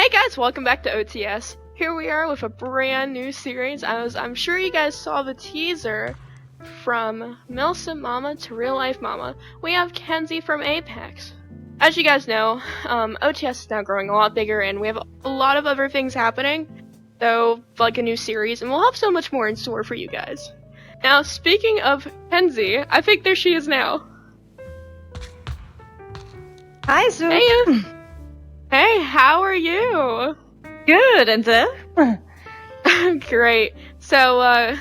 Hey guys, welcome back to OTS. Here we are with a brand new series. I'm sure you guys saw the teaser from Milsim Momma to Real Life Momma. We have Kenzie from Apex. As you guys know, OTS is now growing a lot bigger and we have a lot of other things happening. So, like a new series, and we'll have so much more in store for you guys. Now, speaking of Kenzie, I think there she is now. Hi, Sue. Hey, hey, how are you? Good, and Great. So, a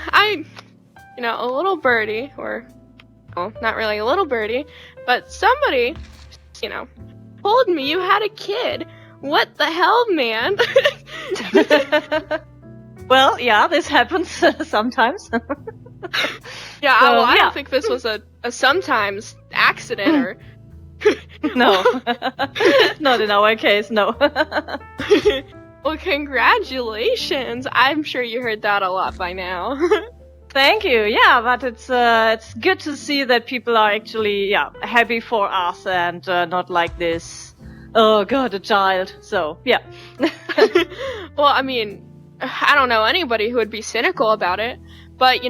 little birdie, or, well, not really a little birdie, but somebody, told me you had a kid. What the hell, man? Well, yeah, this happens sometimes. Yeah, so, well, I don't think this was a sometimes accident or... No. Not in our case, no. Well, congratulations. I'm sure you heard that a lot by now. Thank you. Yeah, but it's good to see that people are actually happy for us and not like this. Oh God, a child. So yeah. Well, I mean, I don't know anybody who would be cynical about it, but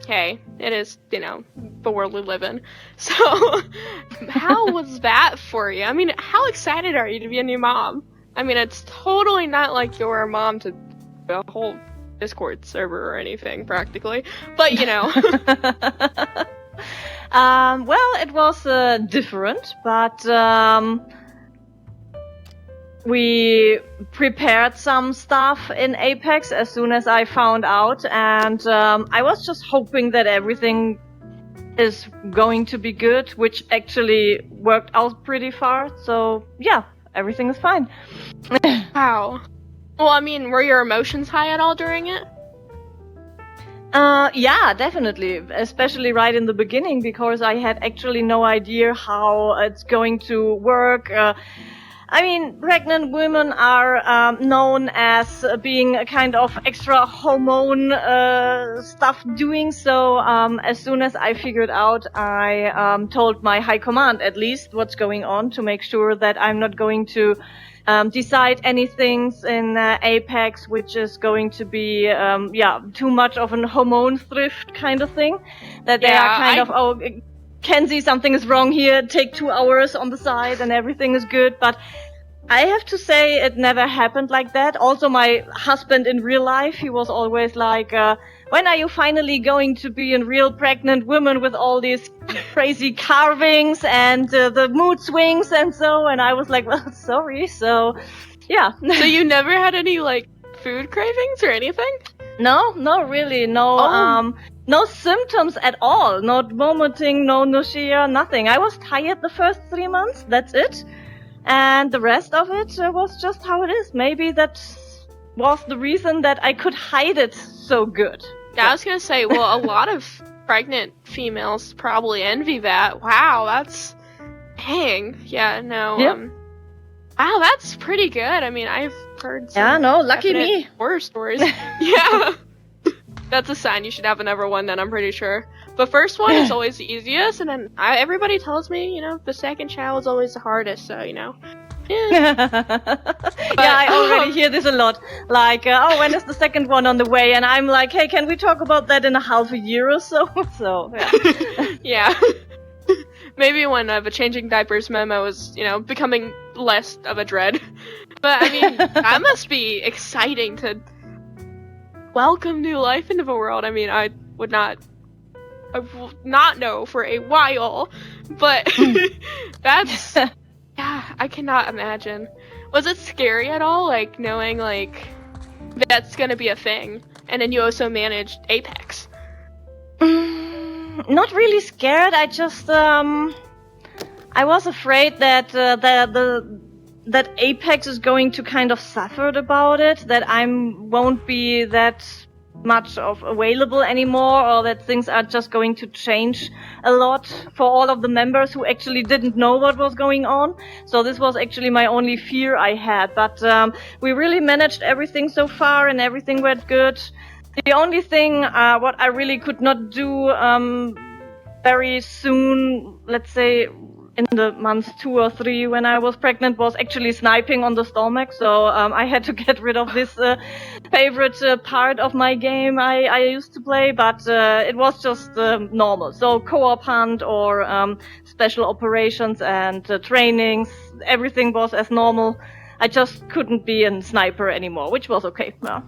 hey, it is the world we live in. So, how was that for you? I mean, how excited are you to be a new mom? I mean, it's totally not like you're a mom to a whole Discord server or anything, practically. But, well, it was different, but we prepared some stuff in Apex as soon as I found out, and I was just hoping that everything is going to be good, which actually worked out pretty far, so yeah, everything is fine. Wow. Well, I mean, were your emotions high at all during it? Yeah, definitely. Especially right in the beginning, because I had actually no idea how it's going to work. I mean, pregnant women are known as being a kind of extra hormone stuff doing. So as soon as I figured out, I told my high command at least what's going on to make sure that I'm not going to decide anything in Apex which is going to be too much of an hormone thrift kind of thing. That they are kind of, oh, Kenzie, something is wrong here, take 2 hours on the side and everything is good. But I have to say it never happened like that. Also, my husband in real life, he was always like, when are you finally going to be a real pregnant woman with all these crazy carvings and the mood swings and so? And I was like, well, sorry. So, yeah. So you never had any, food cravings or anything? No, really. No, no symptoms at all. Not vomiting, no nausea, nothing. I was tired the first 3 months. That's it. And the rest of it was just how it is. Maybe that was the reason that I could hide it so good. Yeah, I was gonna say, well, a lot of pregnant females probably envy that. Wow, that's... Dang. Yeah, no, Yep. Wow, that's pretty good. I mean, I've heard some... Yeah, no, lucky me. Horror stories. Yeah. That's a sign you should have another one then, I'm pretty sure. The first one is always the easiest, and then everybody tells me, the second child is always the hardest, so, Yeah. Yeah, I already hear this a lot. Like, when is the second one on the way? And I'm like, hey, can we talk about that in a half a year or so? So, yeah. Yeah. Maybe when the changing diapers memo is, becoming less of a dread. But, I mean, that must be exciting to welcome new life into the world. I mean, I will not know for a while, but that's, yeah, I cannot imagine. Was it scary at all, knowing, that's gonna be a thing, and then you also managed Apex? Not really scared, I just, I was afraid that, that Apex is going to kind of suffer about it, that I won't be that much of available anymore, or that things are just going to change a lot for all of the members who actually didn't know what was going on. So this was actually my only fear I had, but we really managed everything so far and everything went good. The only thing what I really could not do very soon, let's say in the months 2 or 3 when I was pregnant was actually sniping on the stomach. So I had to get rid of this favorite part of my game I used to play, but it was just normal. So co-op hunt or special operations and trainings, everything was as normal. I just couldn't be a sniper anymore, which was okay. Yeah.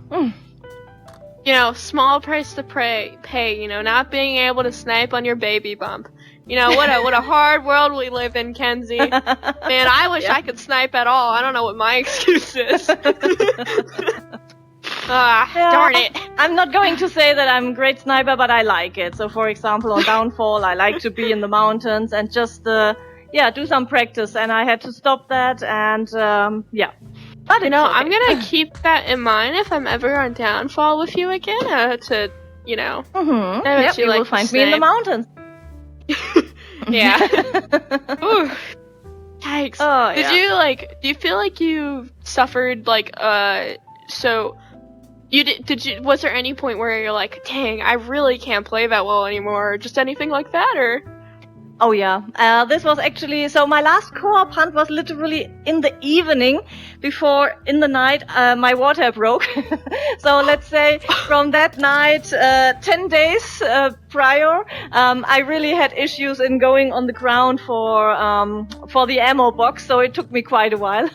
You know, small price to pay, you know, not being able to snipe on your baby bump. You know, what a hard world we live in, Kenzie. Man, I wish I could snipe at all. I don't know what my excuse is. Darn it. I'm not going to say that I'm a great sniper, but I like it. So, for example, on Downfall, I like to be in the mountains and just, do some practice. And I had to stop that, and, But you know, okay. I'm gonna keep that in mind if I'm ever on Downfall with you again, you you will find me in the mountains. Yeah. Ooh. Yikes. Oh, do you feel like you suffered, was there any point where you're like, dang, I really can't play that well anymore, or just anything like that, or? Oh yeah, this was actually, so my last co-op hunt was literally in the evening before, in the night, my water broke. So let's say from that night, 10 days prior, I really had issues in going on the ground for the ammo box, so it took me quite a while.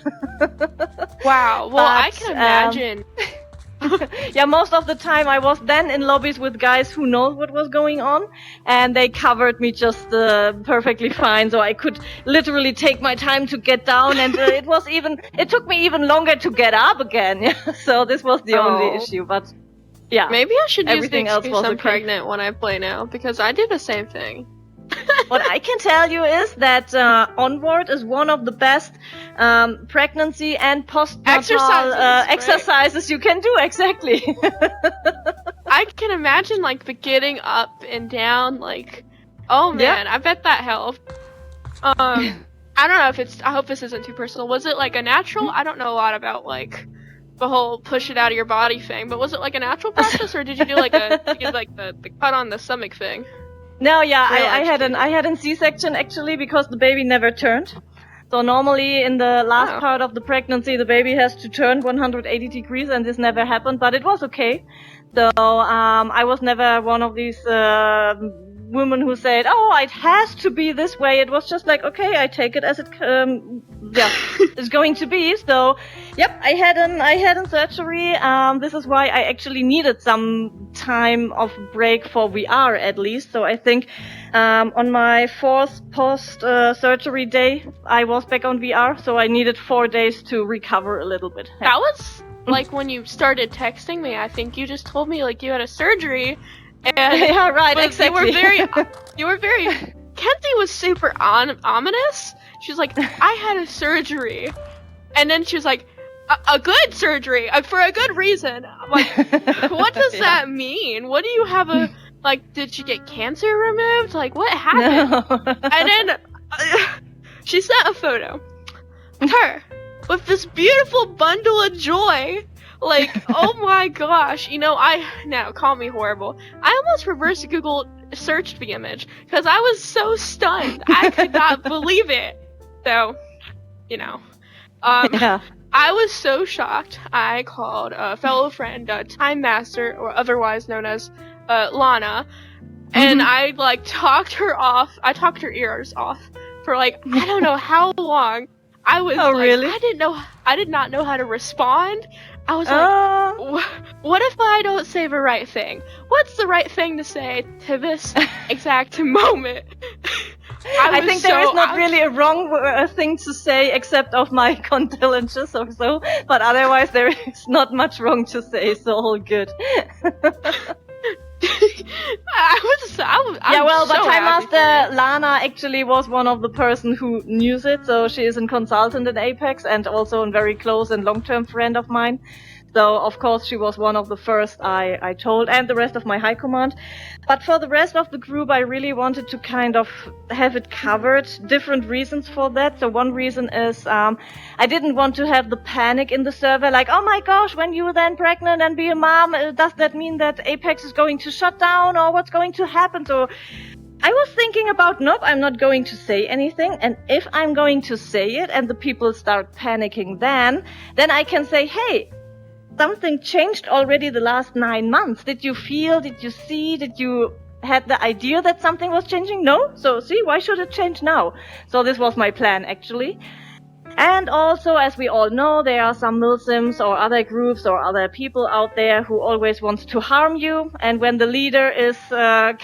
Wow, well, I can imagine. Yeah, most of the time I was then in lobbies with guys who knows what was going on, and they covered me just perfectly fine, so I could literally take my time to get down, and it took me even longer to get up again. Yeah? So this was the only issue, but yeah. Maybe I should use the everything else excuse was I'm pregnant when I play now, because I do the same thing. What I can tell you is that Onward is one of the best pregnancy and postnatal exercises you can do. Exactly. I can imagine the getting up and down. Oh man, I bet that helped. I don't know if I hope this isn't too personal. Was it a natural? I don't know a lot about the whole push it out of your body thing, but was it a natural process, or did you do the cut on the stomach thing? No, yeah, I had a C-section actually because the baby never turned. So normally in the last part of the pregnancy, the baby has to turn 180 degrees, and this never happened, but it was okay. So I was never one of these women who said, "Oh, it has to be this way." It was just okay, I take it as it is going to be. So, yep, I had a surgery. This is why I actually needed some time of break for VR at least. So I think on my 4th post surgery day, I was back on VR. So I needed 4 days to recover a little bit. Yeah. That was when you started texting me. I think you just told me you had a surgery. And yeah, right, exactly. You were very, Kenzie was super ominous. She was like, I had a surgery. And then she was like, a good surgery, for a good reason. I'm like, what does that mean? What do you have did you get cancer removed? What happened? No. And then, she sent a photo of her with this beautiful bundle of joy. Oh my gosh, now call me horrible. I almost reverse Google searched the image because I was so stunned. I could not believe it. So, yeah. I was so shocked. I called a fellow friend, Time Master, or otherwise known as Lana, and I talked her off. I talked her ears off for I don't know how long. I was really? I did not know how to respond. I was what if I don't say the right thing? What's the right thing to say to this exact moment? I think there is not really a wrong thing to say except of my condolences or so, but otherwise there is not much wrong to say, so all good. Time Master Lana actually was one of the person who knew it, so she is a consultant in Apex and also a very close and long-term friend of mine. So, of course, she was one of the first I told, and the rest of my high command. But for the rest of the group, I really wanted to kind of have it covered. Different reasons for that. So one reason is I didn't want to have the panic in the server, oh my gosh, when you're then pregnant and be a mom, does that mean that Apex is going to shut down, or what's going to happen? So I was thinking about, nope, I'm not going to say anything. And if I'm going to say it and the people start panicking then I can say, hey, something changed already the last 9 months. Did you feel, did you see, did you had the idea that something was changing? No? So see, why should it change now? So this was my plan, actually. And also, as we all know, there are some Milsims or other groups or other people out there who always wants to harm you. And when the leader is not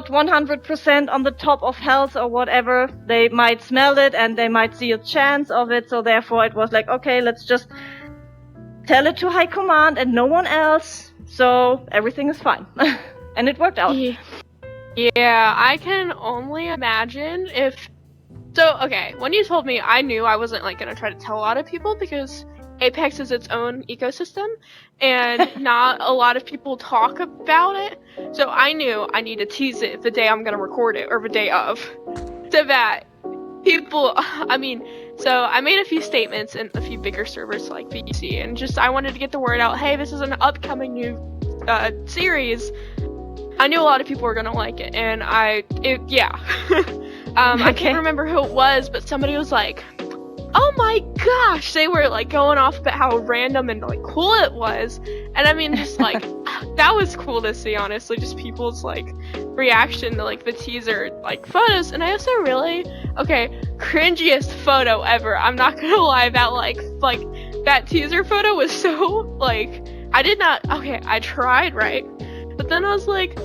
100% on the top of health or whatever, they might smell it and they might see a chance of it. So therefore it was like, okay, let's just tell it to high command and no one else. So everything is fine. And it worked out. Yeah, I can only imagine if... So, okay, when you told me, I knew I wasn't, like, gonna try to tell a lot of people because Apex is its own ecosystem, and not a lot of people talk about it, so I knew I need to tease it the day I'm gonna record it, or the day of, so that people, so I made a few statements in a few bigger servers like VC, and just, I wanted to get the word out, hey, this is an upcoming new, series. I knew a lot of people were gonna like it, and I can't remember who it was, but somebody was like, oh my gosh, they were like going off about how random and like cool it was, and I mean just like that was cool to see, honestly, just people's like reaction to like the teaser like photos. And I also really cringiest photo ever, I'm not gonna lie, that like that teaser photo was so like I tried, right, but then I was like,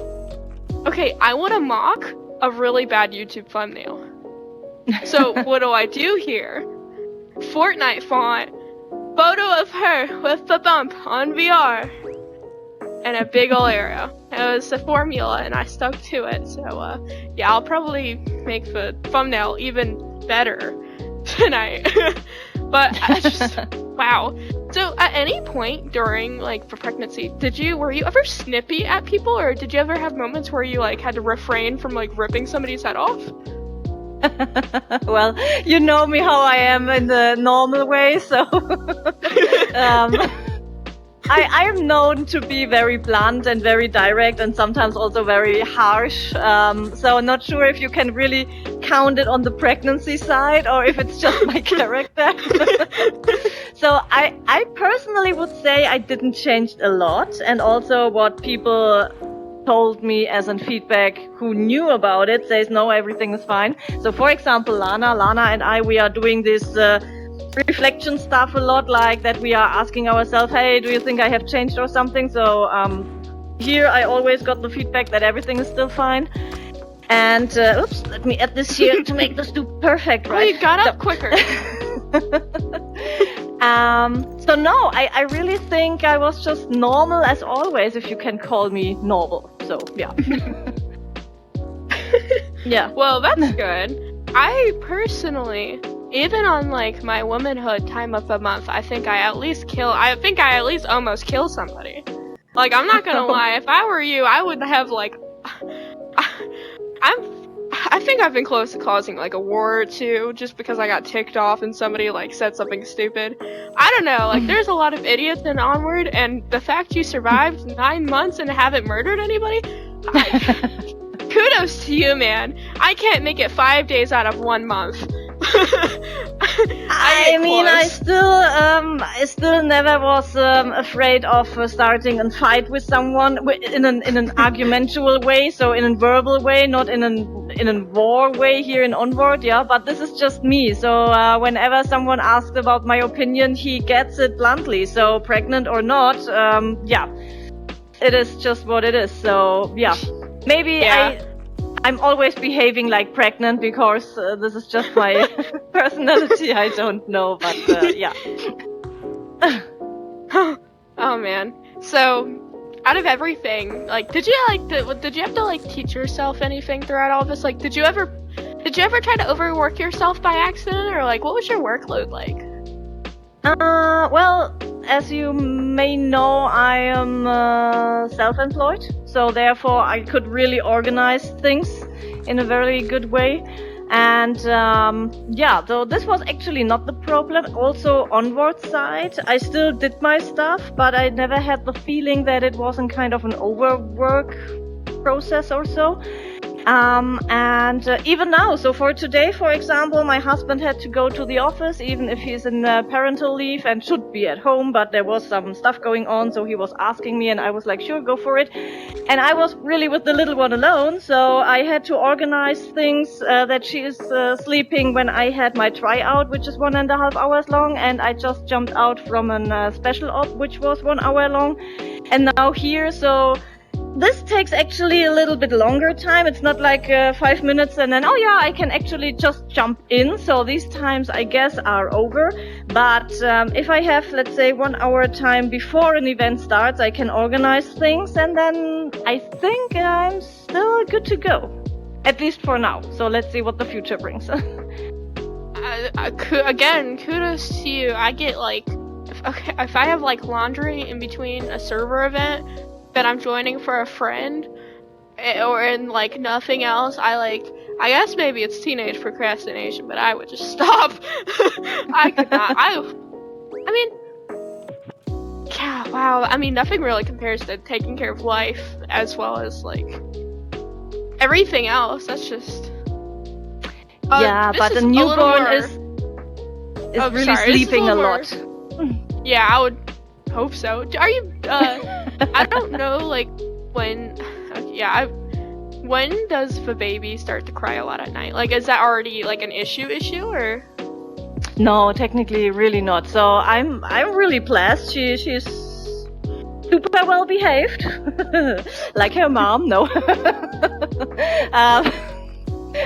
okay, I want to mock a really bad YouTube thumbnail, so what do I do here? Fortnite font, photo of her with the bump on VR, and a big ol' arrow. It was the formula, and I stuck to it. So, I'll probably make the thumbnail even better tonight. But I just, wow. So, at any point during like the pregnancy, were you ever snippy at people, or did you ever have moments where you like had to refrain from like ripping somebody's head off? Well, you know me how I am in the normal way, so I am known to be very blunt and very direct and sometimes also very harsh. So I'm not sure if you can really count it on the pregnancy side or if it's just my character. So I personally would say I didn't change a lot, and also what people told me as a feedback who knew about it says no, everything is fine. So for example, Lana and I, we are doing this reflection stuff a lot, like that we are asking ourselves, hey, do you think I have changed or something? So here I always got the feedback that everything is still fine. And oops, let me add this here to make this do perfect, right? Oh, you got up quicker. So no, I really think I was just normal as always, if you can call me normal. So yeah. Yeah. Well, that's good. I personally, even on like my womanhood time of the month, I think I at least almost kill somebody. Like, I'm not gonna lie, if I were you, I would have like, I think I've been close to causing like a war or two just because I got ticked off and somebody like said something stupid. I don't know, like there's a lot of idiots in Onward, and the fact you survived 9 months and haven't murdered anybody, kudos to you, man. I can't make it 5 days out of 1 month. I still never was afraid of starting a fight with someone in an argumentative way, so in a verbal way, not in a war way here in Onward, yeah. But this is just me. So whenever someone asks about my opinion, he gets it bluntly. So pregnant or not, it is just what it is. So yeah, maybe I'm always behaving like pregnant because this is just my personality. I don't know, but yeah. Oh man. So, out of everything, like, did you have to like teach yourself anything throughout all this? Like, did you ever try to overwork yourself by accident, or like, what was your workload like? Well, as you may know, I am self-employed, so therefore I could really organize things in a very good way. And so this was actually not the problem. Also, Onward side, I still did my stuff, but I never had the feeling that it wasn't kind of an overwork process or so. And even now, so for today, for example, my husband had to go to the office, even if he's in parental leave and should be at home, but there was some stuff going on, so he was asking me, and I was like, sure, go for it. And I was really with the little one alone, so I had to organize things that she is sleeping when I had my tryout, which is 1.5 hours long, and I just jumped out from a special op, which was 1 hour long, and now here, so this takes actually a little bit longer time. It's not like 5 minutes and then, oh yeah, I can actually just jump in. So these times, I guess, are over. But if I have, let's say, 1 hour time before an event starts, I can organize things, and then I think I'm still good to go. At least for now. So let's see what the future brings. Again, kudos to you. I get like, if I have like laundry in between a server event that I'm joining for a friend, or in like nothing else, I guess maybe it's teenage procrastination, but I would just stop. I could not. I mean, yeah, wow. I mean, nothing really compares to taking care of life as well as like everything else. That's just. Yeah, but a newborn is really sleeping a lot. Yeah, I would hope so. Are you? I don't know, like when. When does the baby start to cry a lot at night? Like, is that already like an issue or? No, technically, really not. So I'm really blessed. She's super well behaved, like her mom. No.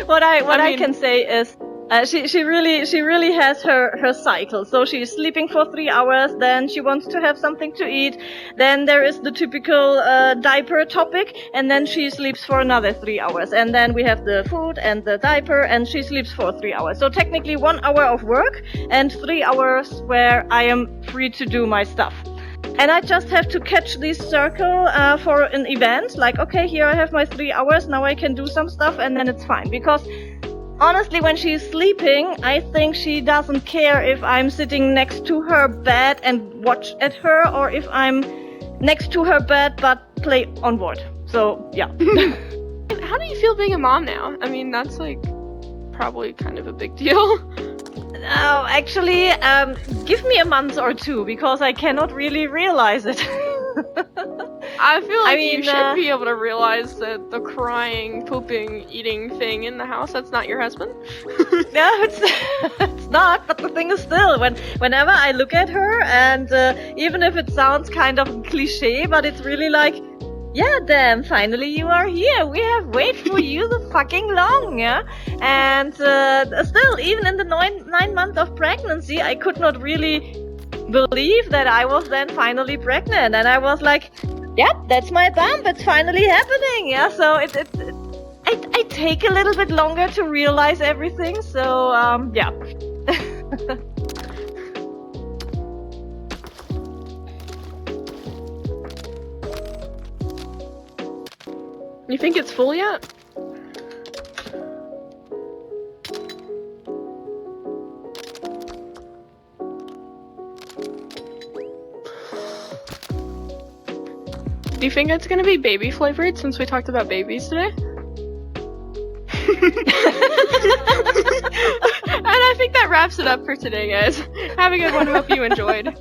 What I can say is. She really has her cycle. So she's sleeping for 3 hours, then she wants to have something to eat, then there is the typical diaper topic, and then she sleeps for another 3 hours, and then we have the food and the diaper, and she sleeps for 3 hours. So technically 1 hour of work and 3 hours where I am free to do my stuff. And I just have to catch this circle for an event, like, okay, here I have my 3 hours, now I can do some stuff, and then it's fine. Because honestly, when she's sleeping, I think she doesn't care if I'm sitting next to her bed and watch at her, or if I'm next to her bed but play Onward. So, yeah. How do you feel being a mom now? I mean, that's like probably kind of a big deal. No, actually, give me a month or two, because I cannot really realize it. I feel like you should be able to realize that the crying, pooping, eating thing in the house, that's not your husband. No, it's not, but the thing is still, whenever I look at her, and even if it sounds kind of cliche, but it's really like, yeah, damn, finally you are here. We have waited for you the fucking long, yeah? And still, even in the 9 months of pregnancy, I could not really believe that I was then finally pregnant. And I was like, yep, that's my bump. It's finally happening, yeah? So I take a little bit longer to realize everything, so, yeah. You think it's full yet? Do you think it's gonna be baby flavored since we talked about babies today? And I think that wraps it up for today, guys. Have a good one. Hope you enjoyed.